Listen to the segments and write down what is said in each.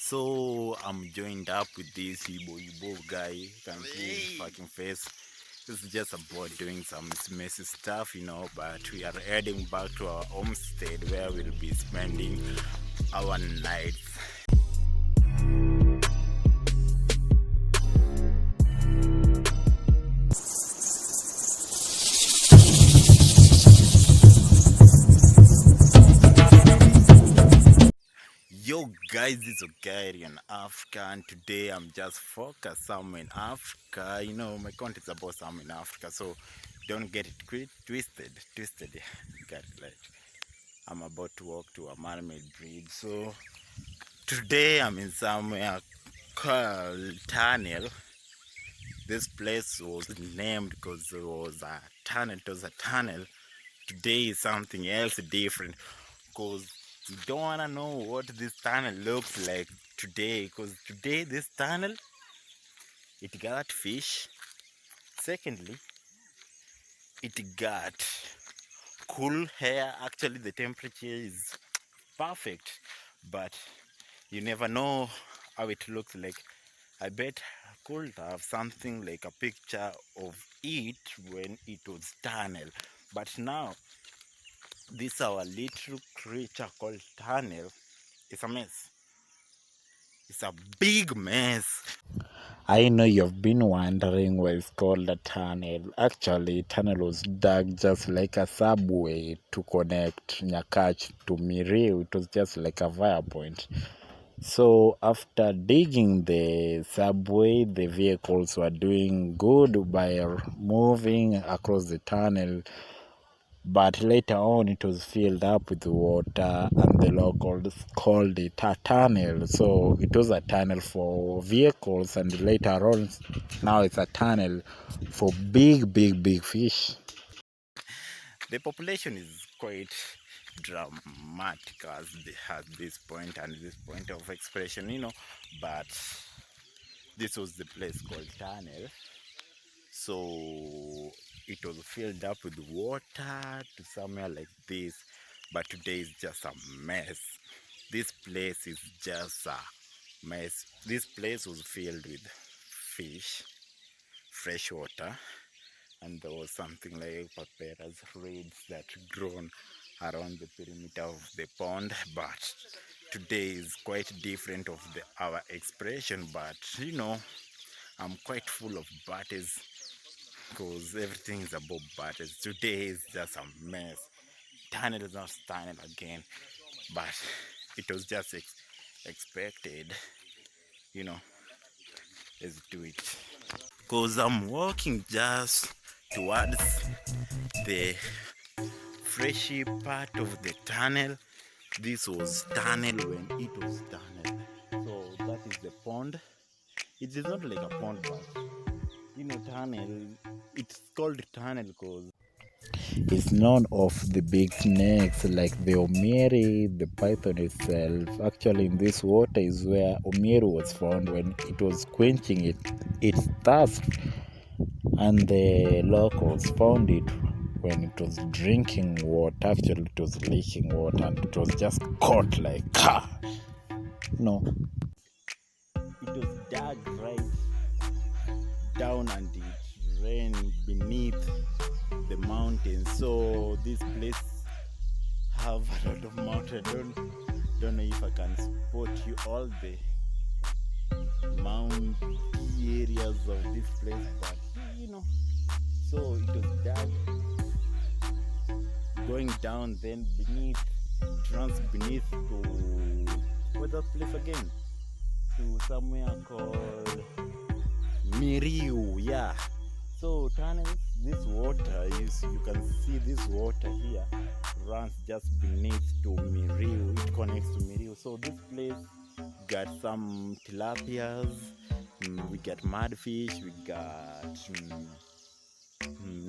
So I'm joined up with this Ibo guy. You can see his fucking face. This is just about doing some messy stuff, but we are heading back to our homestead where we'll be spending our nights. Yo guys, it's Ogari in Africa, and today I'm just focused somewhere in Africa. My content is about somewhere in Africa, so don't get it twisted. Yeah. Got it, like I'm about to walk to a man-made bridge. So today I'm in somewhere called Tunnel. This place was named because it was a tunnel. It was a tunnel. Today is something else different because you don't want to know what this tunnel looks like today, because today this tunnel, it got fish. Secondly, it got cool air. Actually the temperature is perfect, but you never know how it looks like. I bet I could have something like a picture of it when it was tunnel, but now this our little creature called tunnel is a mess. It's a big mess. I know you've been wondering why it's called a tunnel. Actually, tunnel was dug just like a subway to connect Nyakach to Miriu. It was just like a via point. So after digging the subway, the vehicles were doing good by moving across the tunnel. But later on, it was filled up with water, and the locals called it a tunnel. So it was a tunnel for vehicles, and later on, now it's a tunnel for big fish. The population is quite dramatic at this point and this point of expression, but this was the place called tunnel. So it was filled up with water to somewhere like this, but today is just a mess. This place is just a mess. This place was filled with fish, fresh water, and there was something like papyrus reeds that grown around the perimeter of the pond. But today is quite different of our expression, but I'm quite full of butters because everything is about butters. Today is just a mess. Tunnel is not tunnel again, but it was just expected. Let's do it. Because I'm walking just towards the freshy part of the tunnel. This was tunnel when it was tunnel. So that is the pond. It is not like a pond, but tunnel. It's called tunnel because it's none of the big snakes like the omeri, the python itself. Actually, in this water is where omeri was found when it was quenching its thirst, and the locals found it when it was drinking water. Actually, it was leaking water, and it was just caught like no. It was dug right down, and it ran beneath the mountains. So this place have a lot of mountains. Don't know if I can spot you all the mountain areas of this place, but so it was dug, going down, then beneath, beneath to what's that place again? To somewhere called Miriu, yeah. So tunnels, this water is, you can see this water here runs just beneath to Miriu. It connects to Miriu. So this place got some tilapias, we got mudfish, we got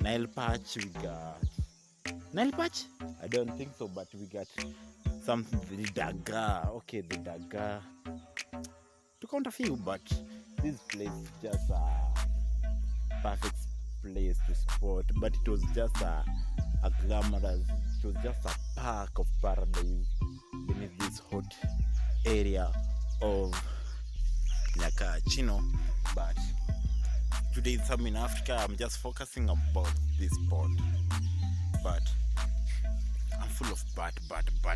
Nile patch, we got Nile patch? I don't think so, but we got something, the daga. Okay, the daga. To count a few, but this place is just a perfect place to spot. But it was just a glamorous, it was just a park of paradise beneath this hot area of nyakach, but today I'm in Africa. I'm just focusing about this pond, but I'm full of but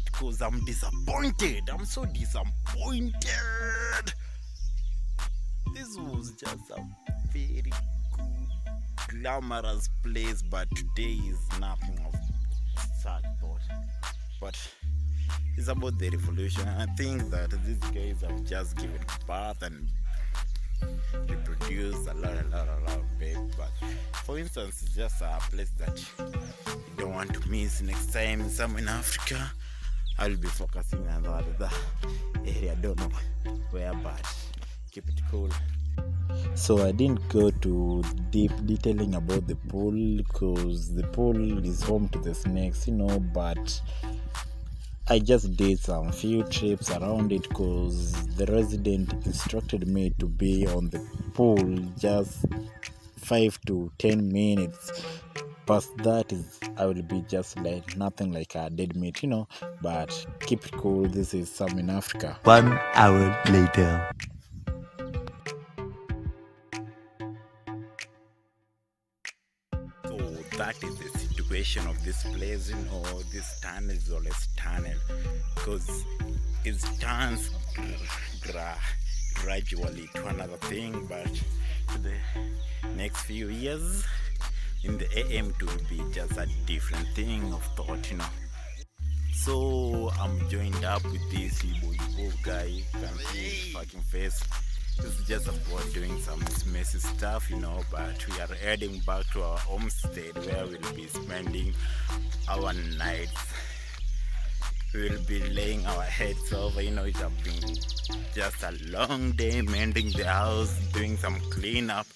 because I'm disappointed. I'm so disappointed. This was just a very good, glamorous place, but today is nothing of such thought. But it's about the revolution. I think that these guys have just given birth and reproduced a lot of babies. But for instance, it's just a place that you don't want to miss next time. Somewhere in Africa, I'll be focusing on the area. I don't know where, but keep it cool. So I didn't go to deep detailing about the pool because the pool is home to the snakes, but I just did some few trips around it because the resident instructed me to be on the pool just 5 to 10 minutes. Past that is I will be just like nothing like a dead meat, but keep it cool. This is some in Africa. 1 hour later. So that is the situation of this place, this tunnel is always tunnel because it turns gradually to another thing, but to the next few years in the AM to be just a different thing of thought. So I'm joined up with this Igbo guy. You can see his fucking face. This is just about doing some messy stuff, but we are heading back to our homestead where we'll be spending our nights. We'll be laying our heads over, it has been just a long day mending the house, doing some cleanup,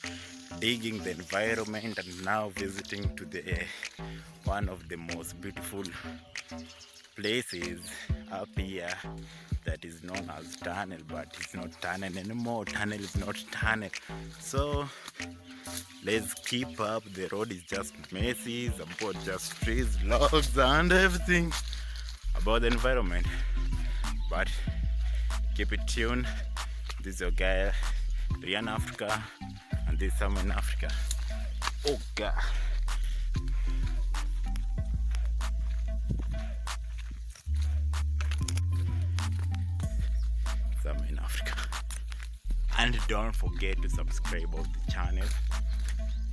digging the environment, and now visiting to the one of the most beautiful places up here that is known as tunnel, but it's not tunnel anymore. Tunnel is not tunnel. So let's keep up. The road is just messy, some just trees, logs, and everything about the environment. But keep it tuned. This is your guy, Rian Africa, and this is Summer in Africa. Oh God. Summer in Africa. And don't forget to subscribe to the channel.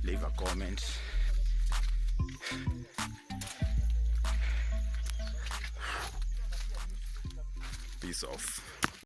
Leave a comment. Peace off.